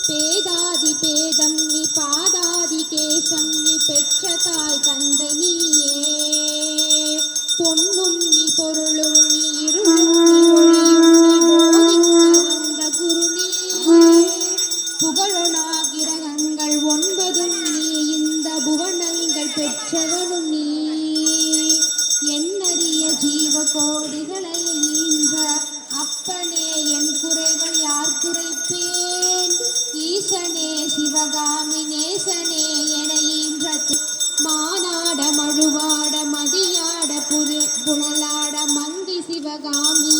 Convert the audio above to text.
பேதாதி பேதம் நீ பாதாதி கேசம் நீ பெற்ற தாய் தந்தை நீயே. பொன்னும் நீ பொருளும் நீ இருளும் நீ ஒளியும் நீ போதிக்க வந்த குரு நீ. புகழொணா கிரகங்கள் 9 நீ இந்த புவனங்கள் பெற்றவனும் நீ. என்னறிய ஜீவ கோடிகளை ஈன்ற அப்பனே என் குறைகள் யார் குறைப்பேன். ஈசனே சிவகாமி நேசனே என ஈன்ற மானாட மழுவாட மதியாட புனலாட மங்கை சிவகாமி